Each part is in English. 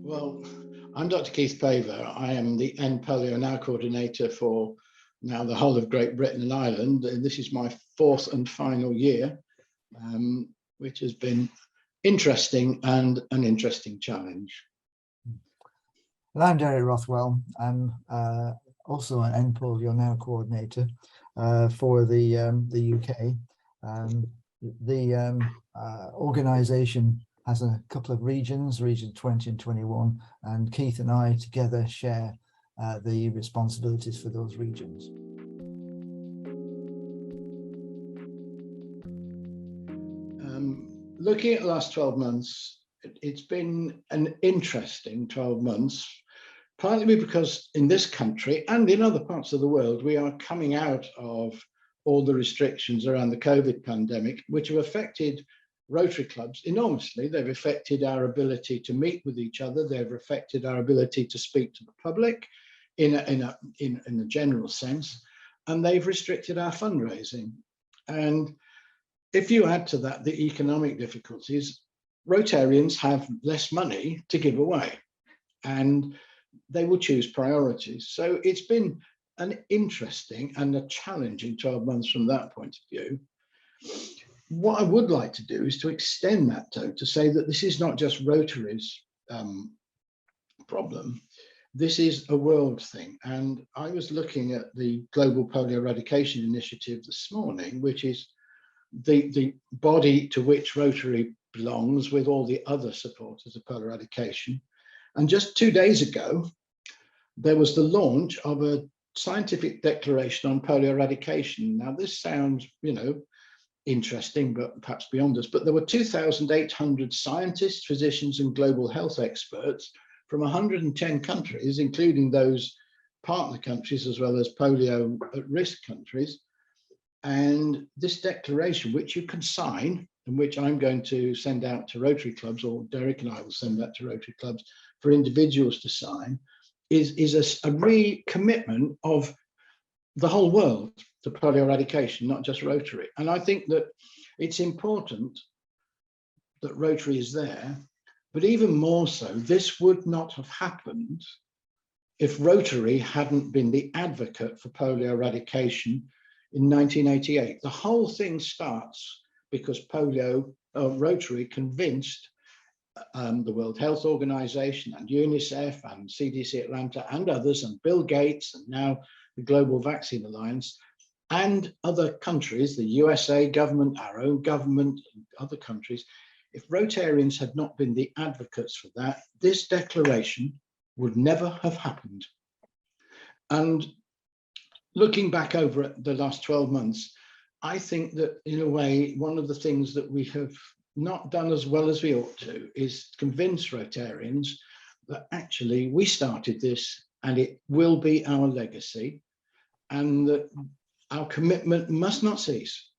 Well, I'm Dr. Keith Paver. I am the End Polio Now coordinator for now the whole of Great Britain and Ireland. And this is my fourth and final year, which has been interesting and an interesting challenge. And I'm Rothwell. I'm also an End Polio Now coordinator for the UK. The organisation has a couple of regions, Region 20 and 21, and Keith and I together share the responsibilities for those regions. Looking at the last 12 months, it's been an interesting 12 months, partly because in this country and in other parts of the world, we are coming out of all the restrictions around the COVID pandemic, which have affected Rotary clubs enormously. They've affected our ability to meet with each other. They've affected our ability to speak to the public in a general sense, and they've restricted our fundraising. And if you add to that the economic difficulties, Rotarians have less money to give away, and they will choose priorities. So it's been an interesting and a challenging 12 months from that point of view. What I would like to do is to extend that to say that this is not just Rotary's problem. This is a world thing. And I was looking at the Global Polio Eradication Initiative this morning, which is the body to which Rotary belongs with all the other supporters of polio eradication. And just 2 days ago, there was the launch of a scientific declaration on polio eradication. Now, this sounds, interesting, but perhaps beyond us. But there were 2,800 scientists, physicians, and global health experts from 110 countries, including those partner countries as well as polio at-risk countries. And this declaration, which you can sign, and which I'm going to send out to Rotary clubs, or Derek and I will send that to Rotary clubs for individuals to sign, is a recommitment of the whole world to polio eradication, not just Rotary. And I think that it's important that Rotary is there, but even more so, this would not have happened if Rotary hadn't been the advocate for polio eradication in 1988. The whole thing starts because Rotary convinced the World Health Organization and UNICEF and CDC Atlanta and others, and Bill Gates, and now the Global Vaccine Alliance, and other countries, the USA government, our own government, and other countries. If Rotarians had not been the advocates for that, this declaration would never have happened. And looking back over the last 12 months, I think that in a way, one of the things that we have not done as well as we ought to is convince Rotarians that actually we started this and it will be our legacy, and that our commitment must not cease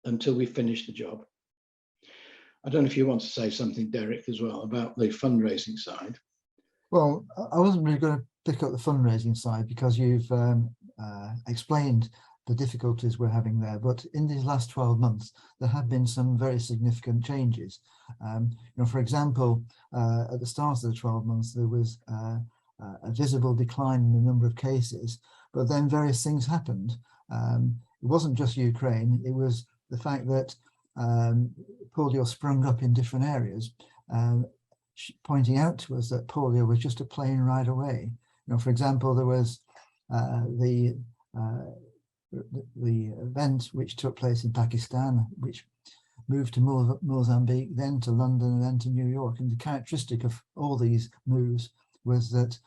until we finish the job. I don't know if you want to say something, Derek, as well about the fundraising side. Well, I wasn't really going to pick up the fundraising side because you've explained the difficulties we're having there. But in these last 12 months, there have been some very significant changes. For example, at the start of the 12 months, there was a visible decline in the number of cases, but then various things happened. It wasn't just Ukraine, it was the fact that polio sprung up in different areas, pointing out to us that polio was just a plane ride away. For example, there was the event which took place in Pakistan, which moved to Mozambique, then to London, and then to New York. And the characteristic of all these moves was that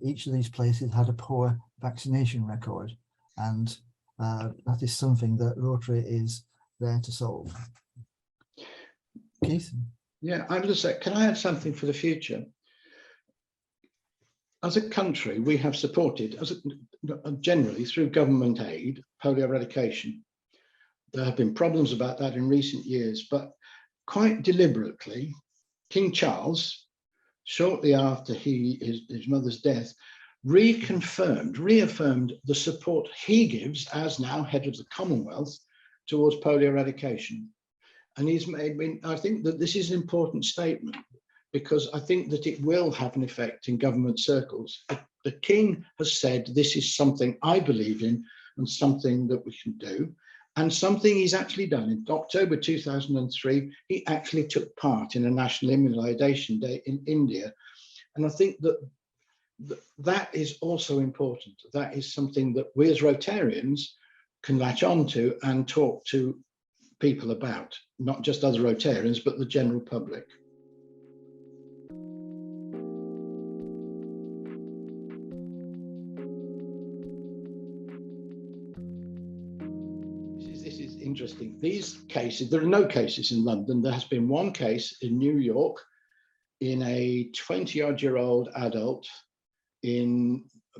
each of these places had a poor vaccination record, and that is something that Rotary is there to solve. Keith? Yeah, I'm just saying, can I add something for the future? As a country, we have supported, generally through government aid, polio eradication. There have been problems about that in recent years, but quite deliberately, King Charles, shortly after his mother's death, reaffirmed the support he gives as now head of the Commonwealth towards polio eradication. And I think that this is an important statement. because I think that it will have an effect in government circles. The King has said this is something I believe in and something that we can do, and something he's actually done. In October 2003, he actually took part in a national immunization day in India. And I think that that is also important. That is something that we as Rotarians can latch on to and talk to people about, not just other Rotarians, but the general public. This is interesting. These cases, there are no cases in London. There has been one case in New York in a 20-odd-year-old adult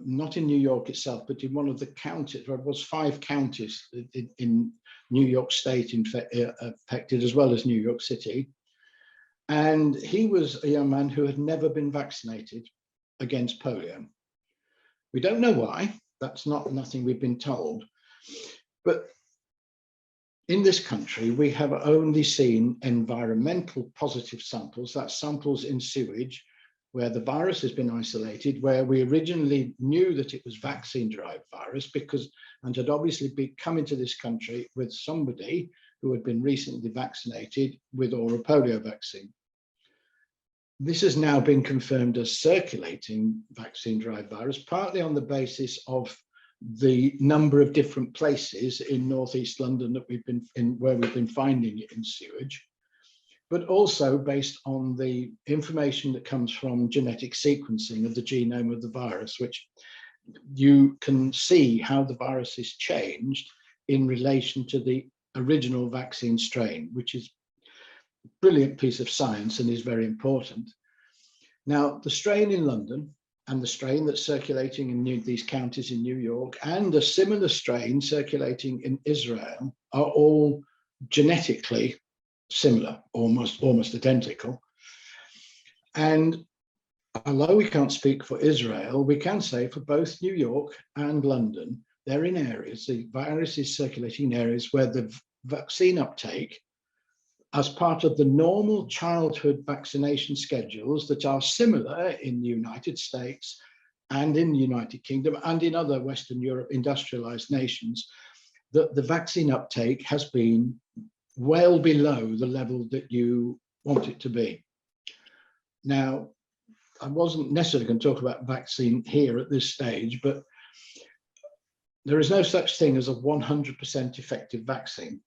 not in New York itself, but in one of the counties. There was 5 counties in New York State affected, as well as New York City. And he was a young man who had never been vaccinated against polio. We don't know why. That's nothing we've been told. But in this country, we have only seen environmental positive samples, that's samples in sewage, where the virus has been isolated, where we originally knew that it was vaccine-derived virus and had obviously come into this country with somebody who had been recently vaccinated with oral polio vaccine. This has now been confirmed as circulating vaccine-derived virus, partly on the basis of the number of different places in northeast London that where we've been finding it in sewage, but also based on the information that comes from genetic sequencing of the genome of the virus, which you can see how the virus is changed in relation to the original vaccine strain, which is a brilliant piece of science and is very important. Now, the strain in London and the strain that's circulating in these counties in New York and a similar strain circulating in Israel are all genetically similar, almost identical. And although we can't speak for Israel, we can say for both New York and London, they're in areas, the virus is circulating in areas where the vaccine uptake, as part of the normal childhood vaccination schedules that are similar in the United States and in the United Kingdom and in other Western Europe industrialized nations, that the vaccine uptake has been well below the level that you want it to be. Now, I wasn't necessarily going to talk about vaccine here at this stage, but there is no such thing as a 100% effective vaccine.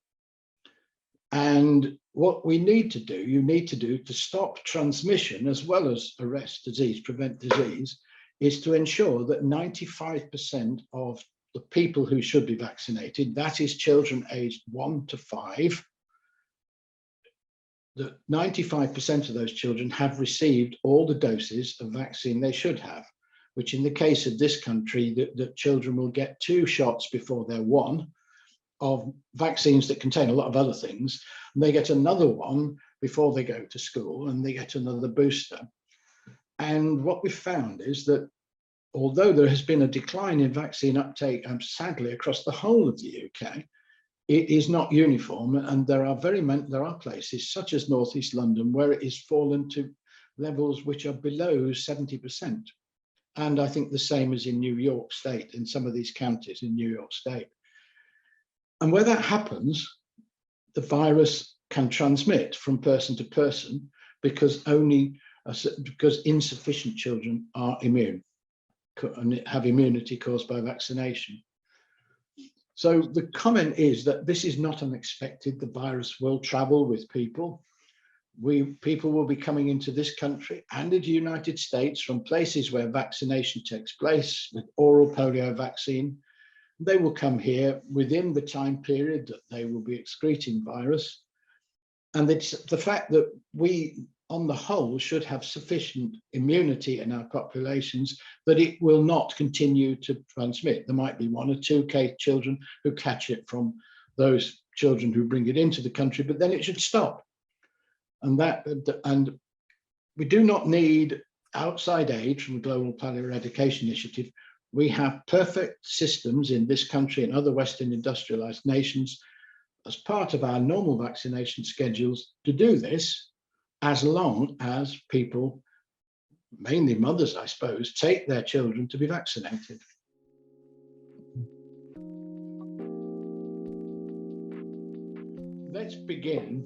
And what we need to do, you need to do to stop transmission as well as arrest disease, prevent disease, is to ensure that 95% of the people who should be vaccinated, that is children aged 1 to 5, that 95% of those children have received all the doses of vaccine they should have, which in the case of this country, that children will get 2 shots before they're 1 of vaccines that contain a lot of other things, and they get another one before they go to school, and they get another booster. And what we've found is that although there has been a decline in vaccine uptake, sadly, across the whole of the UK, it is not uniform, and there are places such as northeast London where it has fallen to levels which are below 70%. And I think the same as in New York State, in some of these counties in New York State. And where that happens, the virus can transmit from person to person because insufficient children are immune and have immunity caused by vaccination. So the comment is that this is not unexpected. The virus will travel with people. People will be coming into this country and into the United States from places where vaccination takes place with oral polio vaccine. They will come here within the time period that they will be excreting virus. And it's the fact that we, on the whole, should have sufficient immunity in our populations that it will not continue to transmit. There might be 1 or 2 children who catch it from those children who bring it into the country, but then it should stop. And we do not need outside aid from the Global Polio Eradication Initiative. We have perfect systems in this country and other Western industrialized nations as part of our normal vaccination schedules to do this. as long as people, mainly mothers, I suppose, take their children to be vaccinated. Let's begin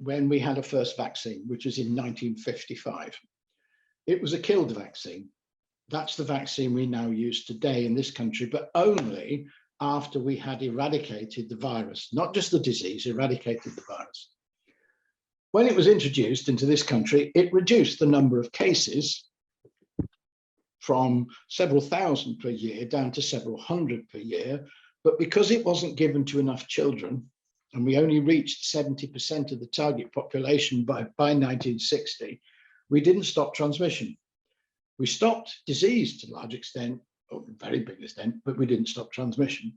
when we had a first vaccine, which was in 1955. It was a killed vaccine. That's the vaccine we now use today in this country, but only after we had eradicated the virus, not just the disease, eradicated the virus. When it was introduced into this country, it reduced the number of cases from several thousand per year down to several hundred per year. But because it wasn't given to enough children, and we only reached 70% of the target population by 1960, we didn't stop transmission. We stopped disease to a large extent, or a very big extent, but we didn't stop transmission.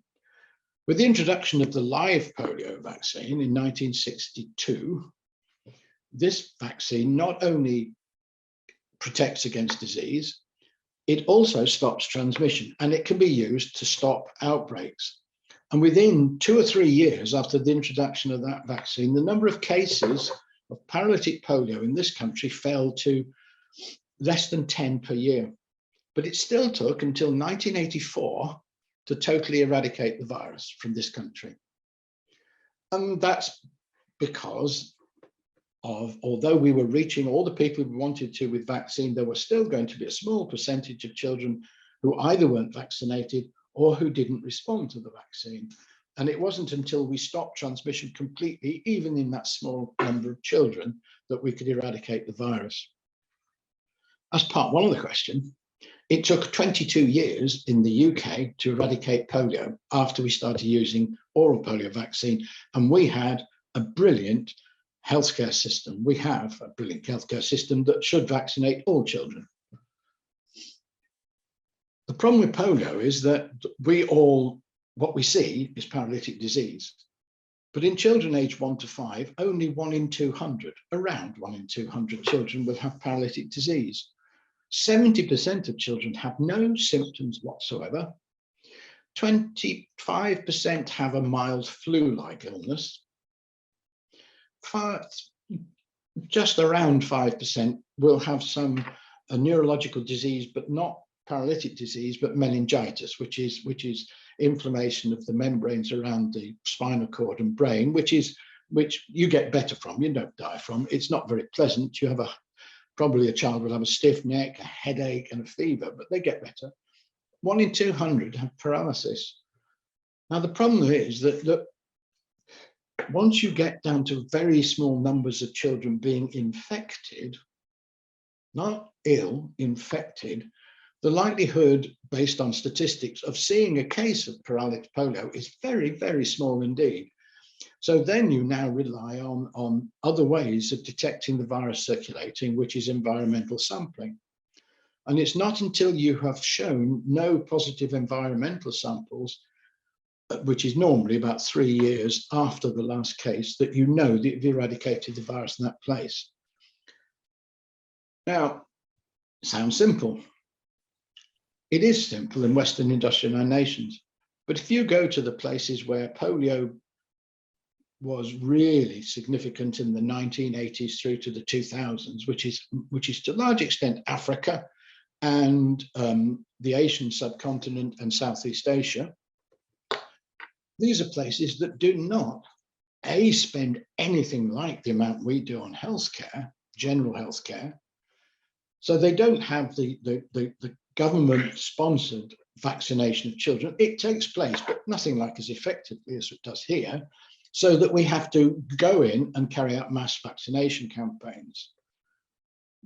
With the introduction of the live polio vaccine in 1962, this vaccine not only protects against disease, it also stops transmission, and it can be used to stop outbreaks. And within 2 or 3 years after the introduction of that vaccine, the number of cases of paralytic polio in this country fell to less than 10 per year. But it still took until 1984 to totally eradicate the virus from this country. And that's because of, although we were reaching all the people we wanted to with vaccine, there was still going to be a small percentage of children who either weren't vaccinated or who didn't respond to the vaccine. And it wasn't until we stopped transmission completely, even in that small number of children, that we could eradicate the virus. As part one of the question, it took 22 years in the UK to eradicate polio after we started using oral polio vaccine. And we had a brilliant healthcare system. We have a brilliant healthcare system that should vaccinate all children. The problem with polio is that what we see is paralytic disease. But in children aged 1 to 5, only 1 in 200, around 1 in 200 children will have paralytic disease. 70% of children have no symptoms whatsoever. 25% have a mild flu-like illness. Just around 5% will have a neurological disease, but not paralytic disease, but meningitis, which is inflammation of the membranes around the spinal cord and brain, which you get better from. You don't die from. It's not very pleasant. You have probably a child will have a stiff neck, a headache, and a fever, but they get better. 1 in 200 have paralysis. Now, the problem is that once you get down to very small numbers of children being infected, not ill, infected, the likelihood, based on statistics, of seeing a case of paralytic polio is very, very small indeed. So then you now rely on other ways of detecting the virus circulating, which is environmental sampling. And it's not until you have shown no positive environmental samples, which is normally about 3 years after the last case, that you know that you've eradicated the virus in that place. Now, it sounds simple. It is simple in Western industrialized nations. But if you go to the places where polio was really significant in the 1980s through to the 2000s, which is to a large extent Africa and the Asian subcontinent and Southeast Asia, these are places that do not, A, spend anything like the amount we do on healthcare, general healthcare. So they don't have the government-sponsored vaccination of children. It takes place, but nothing like as effectively as it does here, so that we have to go in and carry out mass vaccination campaigns.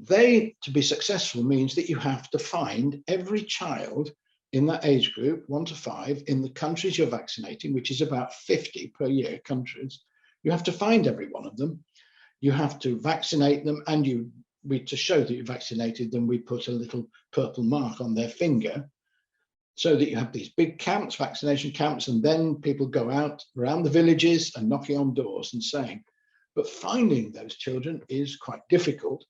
To be successful means that you have to find every child in that age group, 1 to 5, in the countries you're vaccinating, which is about 50 per year countries. You have to find every one of them. You have to vaccinate them, and to show that you vaccinated them, we put a little purple mark on their finger, so that you have these big camps, vaccination camps, and then people go out around the villages and knocking on doors and saying, but finding those children is quite difficult.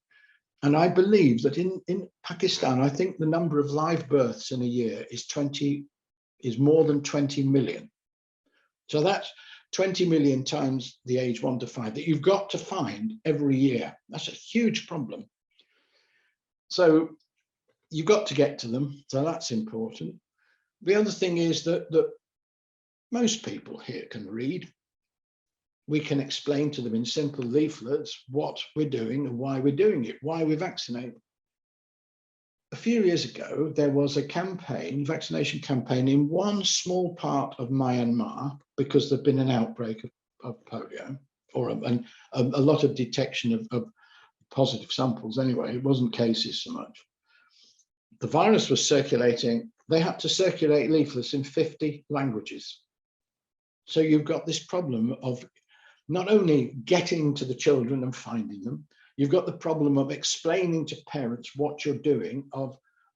And I believe that in Pakistan, I think the number of live births in a year is more than 20 million. So 20 million times the age 1 to 5 that you've got to find every year. That's a huge problem. So you've got to get to them. So that's important. The other thing is that most people here can read. We can explain to them in simple leaflets what we're doing and why we're doing it, why we vaccinate. A few years ago, there was a campaign, vaccination campaign in one small part of Myanmar because there'd been an outbreak of polio, or a lot of detection of positive samples anyway. It wasn't cases so much. The virus was circulating. They had to circulate leaflets in 50 languages. So you've got this problem of not only getting to the children and finding them, you've got the problem of explaining to parents what you're doing,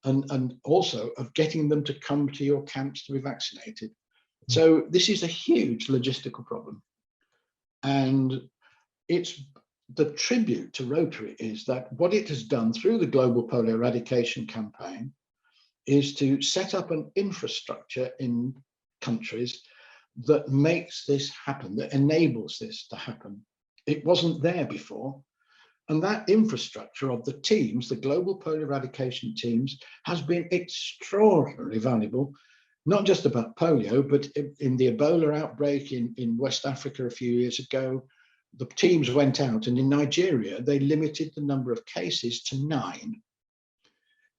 and also of getting them to come to your camps to be vaccinated. So this is a huge logistical problem. And it's the tribute to Rotary is that what it has done through the Global Polio Eradication campaign is to set up an infrastructure in countries that makes this happen, that enables this to happen. It wasn't there before. And that infrastructure of the teams, the global polio eradication teams, has been extraordinarily valuable, not just about polio, but in the Ebola outbreak in West Africa a few years ago. The teams went out, and in Nigeria, they limited the number of cases to 9.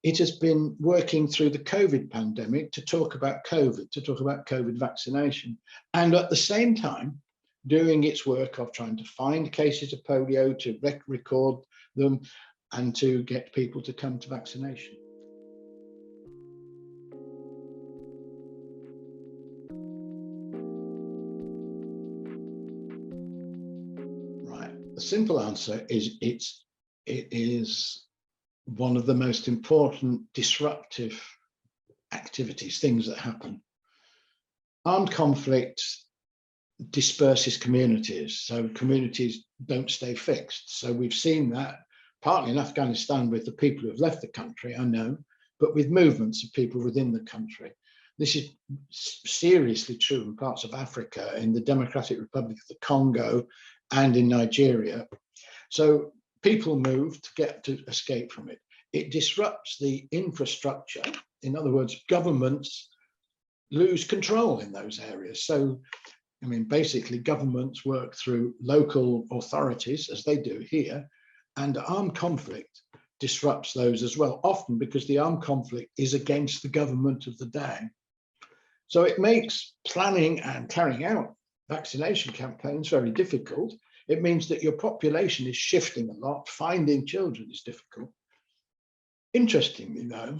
It has been working through the COVID pandemic to talk about COVID vaccination, and at the same time, doing its work of trying to find cases of polio, to record them, and to get people to come to vaccination. Right, the simple answer is it is one of the most important disruptive activities, things that happen. Armed conflict disperses communities, so communities don't stay fixed. So we've seen that partly in Afghanistan with the people who have left the country, I know, but with movements of people within the country. This is seriously true in parts of Africa, in the Democratic Republic of the Congo, and in Nigeria. So people move to escape from it. It disrupts the infrastructure. In other words, governments lose control in those areas. So, I mean, basically governments work through local authorities, as they do here, and armed conflict disrupts those as well, often because the armed conflict is against the government of the day. So it makes planning and carrying out vaccination campaigns very difficult. It means that your population is shifting a lot. Finding children is difficult. Interestingly, though,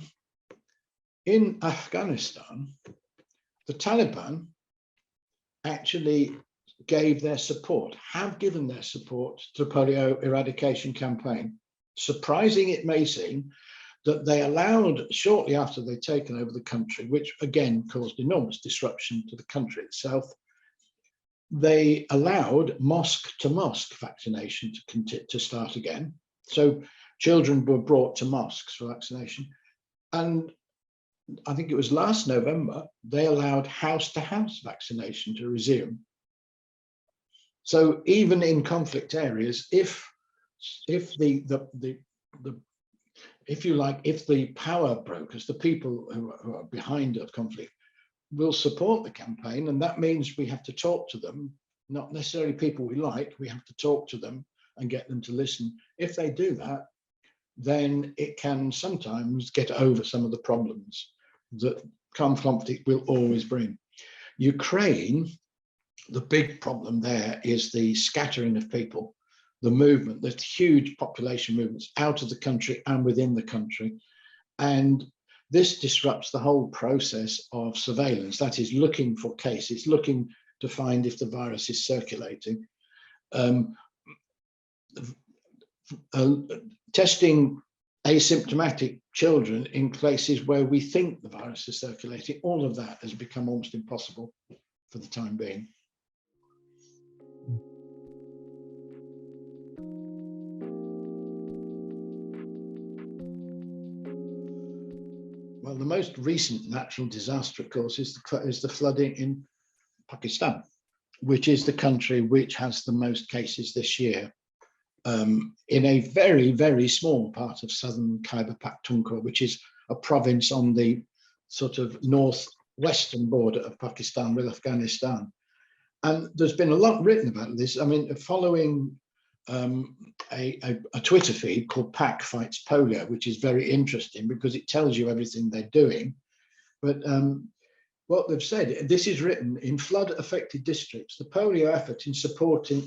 in Afghanistan, the Taliban actually gave their support, have given their support to the polio eradication campaign. Surprising it may seem, that they allowed, shortly after they'd taken over the country, which again caused enormous disruption to the country itself, they allowed mosque-to-mosque vaccination to start again. So children were brought to mosques for vaccination. And I think it was last November, they allowed house-to-house vaccination to resume. So even in conflict areas, if you like, if the power brokers, the people who are behind a conflict, will support the campaign, and that means we have to talk to them, not necessarily people we like, we have to talk to them and get them to listen. If they do that, then it can sometimes get over some of the problems that conflict will always bring. Ukraine, the big problem there is the scattering of people, the movement, the huge population movements out of the country and within the country. And this disrupts the whole process of surveillance, that is looking for cases, looking to find if the virus is circulating. Testing asymptomatic children in places where we think the virus is circulating, all of that has become almost impossible for the time being. Well, the most recent natural disaster, of course, is the flooding in Pakistan. which is the country which has the most cases this year, in a very, very small part of southern Khyber Pakhtunkhwa, which is a province on the sort of northwestern border of Pakistan with Afghanistan. And there's been a lot written about this. I mean, following a Twitter feed called Pak Fights Polio, which is very interesting because it tells you everything they're doing. But what they've said, this is written in flood-affected districts. The polio effort is supporting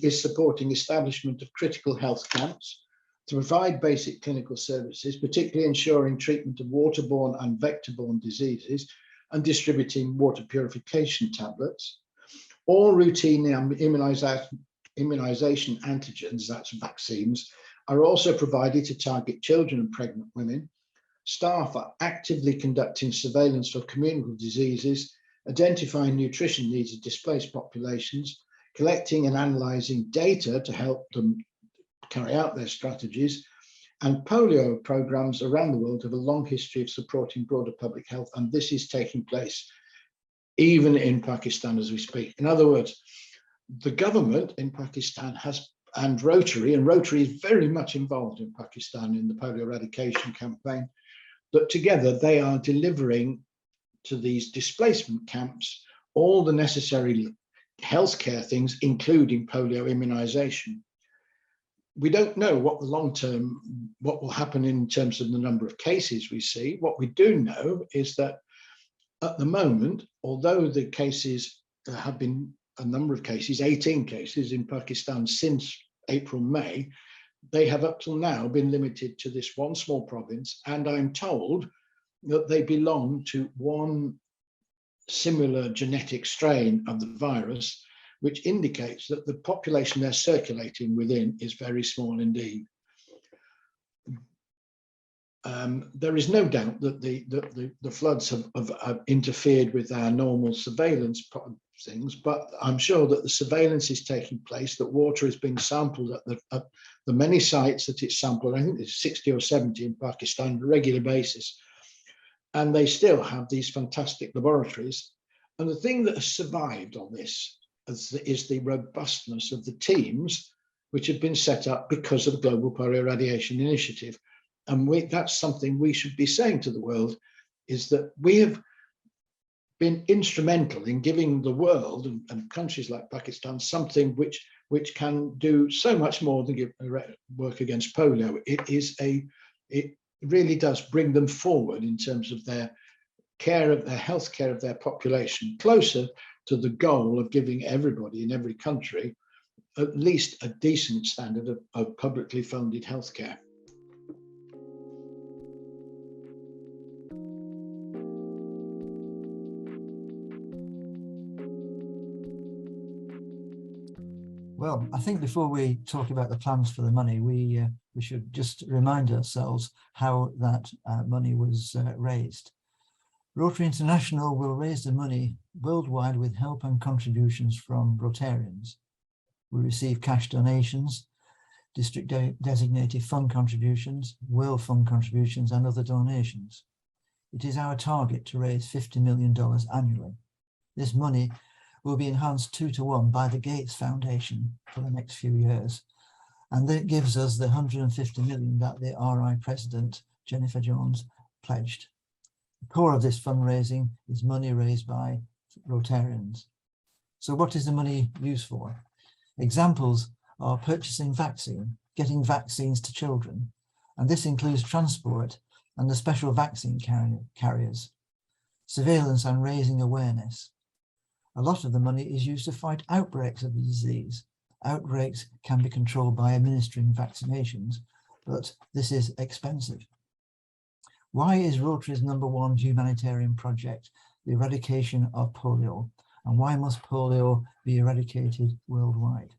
establishment of critical health camps to provide basic clinical services, particularly ensuring treatment of waterborne and vector-borne diseases and distributing water purification tablets. All routine immunization antigens, that's vaccines, are also provided to target children and pregnant women. Staff are actively conducting surveillance for communicable diseases, identifying nutrition needs of displaced populations, collecting and analysing data to help them carry out their strategies. And polio programmes around the world have a long history of supporting broader public health, and this is taking place even in Pakistan as we speak. In other words, the government in Pakistan has, and Rotary is very much involved in Pakistan in the polio eradication campaign, that together they are delivering to these displacement camps all the necessary healthcare things, including polio immunization. We don't know what the long-term, what will happen in terms of the number of cases we see. What we do know is that at the moment, although the cases, there have been a number of cases, 18 cases in Pakistan since April, May, they have up till now been limited to this one small province, and I'm told that they belong to one similar genetic strain of the virus, which indicates that the population they're circulating within is very small indeed. There is no doubt that the floods have interfered with our normal surveillance things, but I'm sure that the surveillance is taking place, that water is being sampled at the many sites that it's sampled. I think there's 60 or 70 in Pakistan on a regular basis. And they still have these fantastic laboratories. And the thing that has survived on this is the robustness of the teams which have been set up because of the Global Polio Eradication Initiative. And that's something we should be saying to the world, is that we have been instrumental in giving the world and countries like Pakistan something which can do so much more than work against polio. It really does bring them forward in terms of their care of their health care of their population, closer to the goal of giving everybody in every country at least a decent standard of publicly funded healthcare. Well, I think before we talk about the plans for the money, we should just remind ourselves how that money was raised. Rotary International will raise the money worldwide with help and contributions from Rotarians. We receive cash donations, district designated fund contributions, World Fund contributions, and other donations. It is our target to raise $50 million annually. This money will be enhanced 2 to 1 by the Gates Foundation for the next few years. And that gives us the 150 million that the RI President, Jennifer Jones, pledged. The core of this fundraising is money raised by Rotarians. So what is the money used for? Examples are purchasing vaccine, getting vaccines to children, and this includes transport and the special vaccine carriers, surveillance and raising awareness. A lot of the money is used to fight outbreaks of the disease. Outbreaks can be controlled by administering vaccinations, but this is expensive. Why is Rotary's #1 humanitarian project the eradication of polio? And why must polio be eradicated worldwide?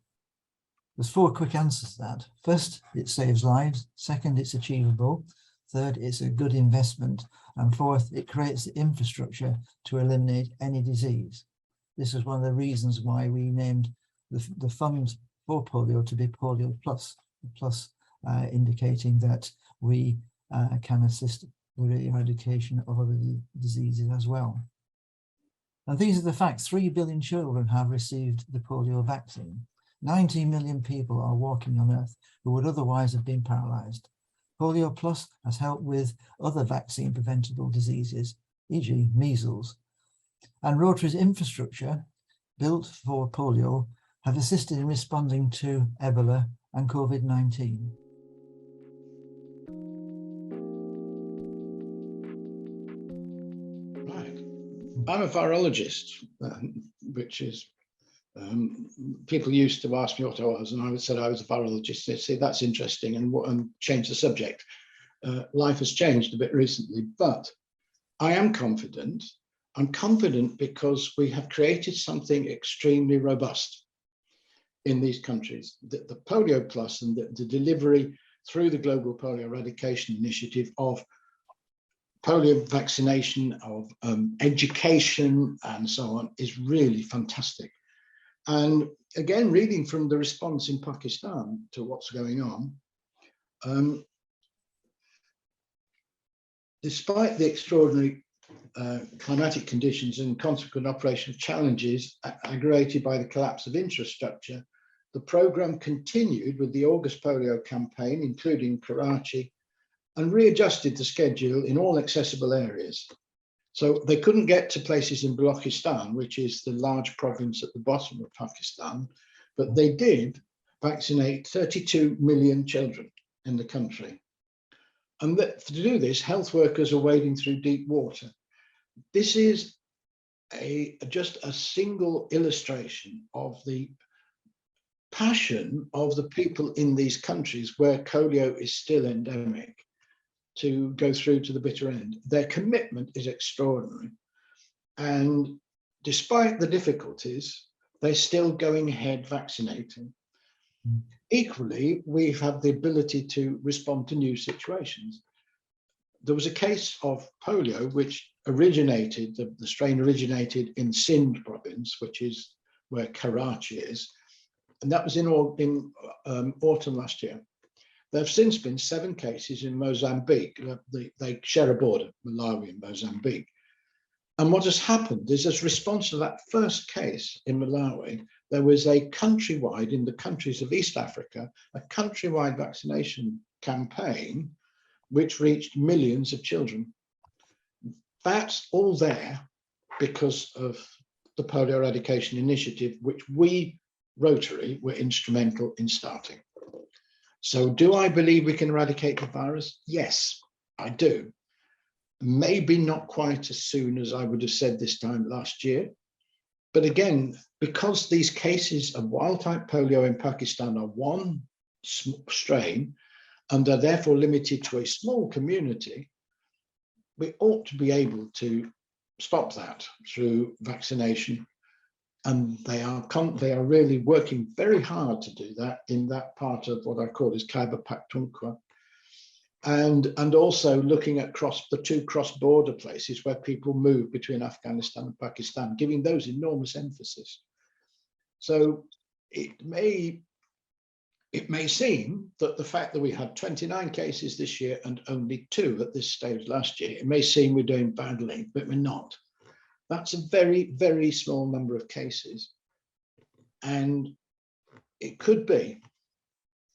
There's 4 quick answers to that. First, it saves lives. Second, it's achievable. Third, it's a good investment. And fourth, it creates the infrastructure to eliminate any disease. This is one of the reasons why we named the fund for polio to be Polio Plus, indicating that we can assist with the eradication of other diseases as well. And these are the facts. 3 billion children have received the polio vaccine. 19 million people are walking on Earth who would otherwise have been paralysed. Polio Plus has helped with other vaccine preventable diseases, e.g. measles. And Rotary's infrastructure, built for polio, have assisted in responding to Ebola and COVID-19. Right. I'm a virologist, which is, people used to ask me what I was, and I would say I was a virologist. They say that's interesting, and change the subject. Life has changed a bit recently, but I am confident. I'm confident because we have created something extremely robust in these countries. The Polio Plus and the delivery through the Global Polio Eradication Initiative of polio vaccination, of education and so on is really fantastic. And again, reading from the response in Pakistan to what's going on, despite the extraordinary climatic conditions and consequent operational challenges aggravated by the collapse of infrastructure, the programme continued with the August polio campaign, including Karachi, and readjusted the schedule in all accessible areas. So they couldn't get to places in Balochistan, which is the large province at the bottom of Pakistan, but they did vaccinate 32 million children in the country. And to do this, health workers are wading through deep water. This is just a single illustration of the passion of the people in these countries where polio is still endemic to go through to the bitter end. Their commitment is extraordinary. And despite the difficulties, they're still going ahead vaccinating. Equally, we have the ability to respond to new situations. There was a case of polio which originated, the strain originated in Sindh province, which is where Karachi is, and that was in autumn last year. There have since been 7 cases in Mozambique. They share a border, Malawi and Mozambique. And what has happened is, as a response to that first case in Malawi, there was a countrywide, in the countries of East Africa, a countrywide vaccination campaign which reached millions of children. That's all there because of the Polio Eradication Initiative, which we, Rotary, were instrumental in starting. So do I believe we can eradicate the virus? Yes, I do. Maybe not quite as soon as I would have said this time last year. But again, because these cases of wild-type polio in Pakistan are one strain, and are therefore limited to a small community, we ought to be able to stop that through vaccination. And they are really working very hard to do that in that part of what I call is Khyber Pakhtunkhwa. And also looking at the 2 cross-border places where people move between Afghanistan and Pakistan, giving those enormous emphasis. So it may seem that the fact that we had 29 cases this year and only 2 at this stage last year, it may seem we're doing badly, but we're not. That's a very, very small number of cases. And it could be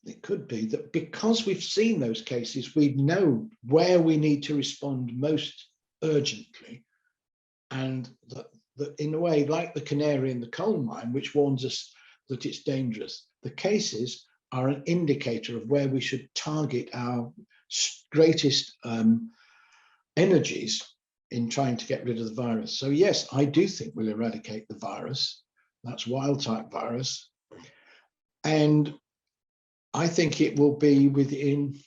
that because we've seen those cases, we know where we need to respond most urgently. And that in a way, like the canary in the coal mine, which warns us that it's dangerous, the cases are an indicator of where we should target our greatest energies in trying to get rid of the virus. So yes, I do think we'll eradicate the virus. That's wild-type virus. And I think it will be within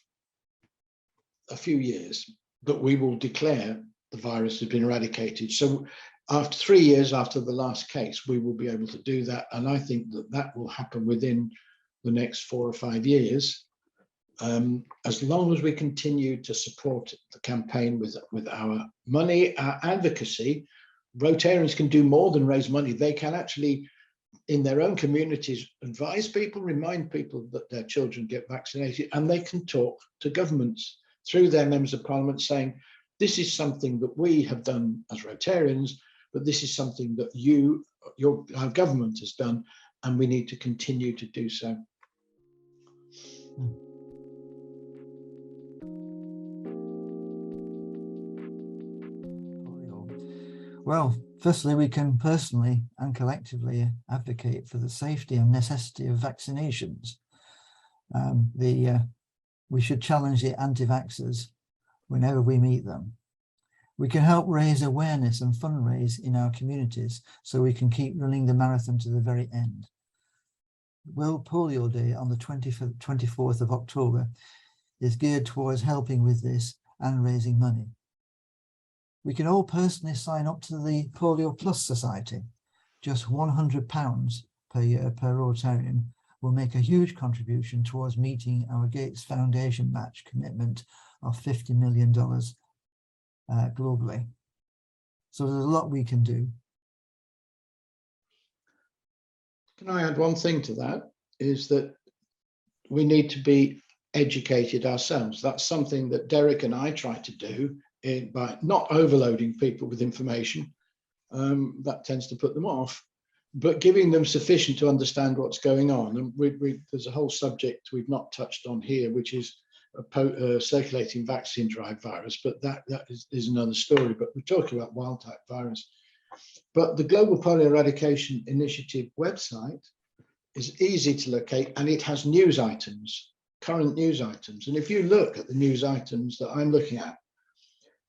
a few years that we will declare the virus has been eradicated. So after 3 years after the last case, we will be able to do that. And I think that will happen within the next 4 or 5 years. As long as we continue to support the campaign with our money, our advocacy, Rotarians can do more than raise money. They can actually, in their own communities, advise people, remind people that their children get vaccinated, and they can talk to governments through their members of parliament saying, this is something that we have done as Rotarians. but this is something that our government has done, and we need to continue to do so. Well, firstly, we can personally and collectively advocate for the safety and necessity of vaccinations. We should challenge the anti-vaxxers whenever we meet them. We can help raise awareness and fundraise in our communities so we can keep running the marathon to the very end. World Polio Day on the 24th of October is geared towards helping with this and raising money. We can all personally sign up to the Polio Plus Society. Just £100 per year per Rotarian will make a huge contribution towards meeting our Gates Foundation match commitment of $50 million globally. So there's a lot we can do. Can I add one thing to that? Is that we need to be educated ourselves. That's something that Derek and I try to do by not overloading people with information. That tends to put them off, but giving them sufficient to understand what's going on. And there's a whole subject we've not touched on here, which is a circulating vaccine-derived virus, but that is another story. But we're talking about wild-type virus. But the Global Polio Eradication Initiative website is easy to locate, and it has news items, current news items. And if you look at the news items that I'm looking at,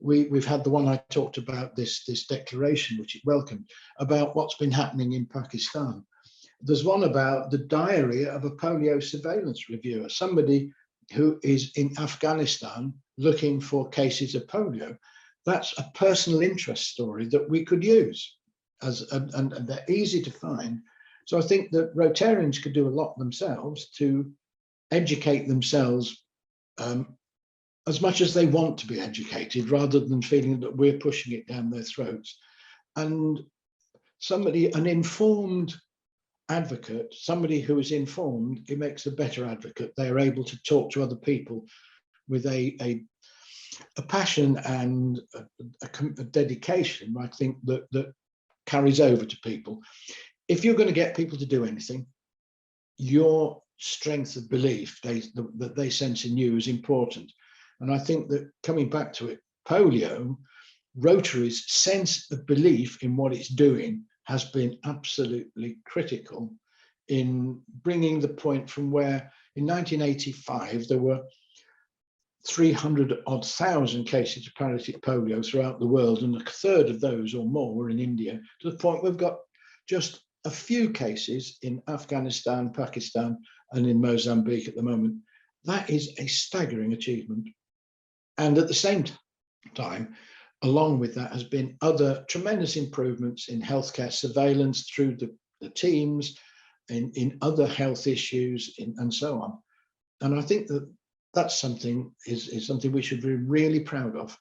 we've had the one I talked about, this declaration, which it welcomed, about what's been happening in Pakistan. There's one about the diary of a polio surveillance reviewer, somebody who is in Afghanistan looking for cases of polio. That's a personal interest story that we could use, and they're easy to find. So I think that Rotarians could do a lot themselves to educate themselves as much as they want to be educated, rather than feeling that we're pushing it down their throats. And an informed advocate, somebody who is informed, it makes a better advocate. They are able to talk to other people with a passion and a dedication, I think, that carries over to people. If you're going to get people to do anything, your strength of belief that they sense in you is important. And I think that, coming back to it, polio, Rotary's sense of belief in what it's doing has been absolutely critical in bringing the point from where in 1985 there were 300,000 cases of paralytic polio throughout the world, and a third of those or more were in India, to the point we've got just a few cases in Afghanistan, Pakistan, and in Mozambique at the moment. That is a staggering achievement. And at the same time, along with that, has been other tremendous improvements in healthcare surveillance through the teams, in other health issues, and so on. And I think that that's something is something we should be really proud of.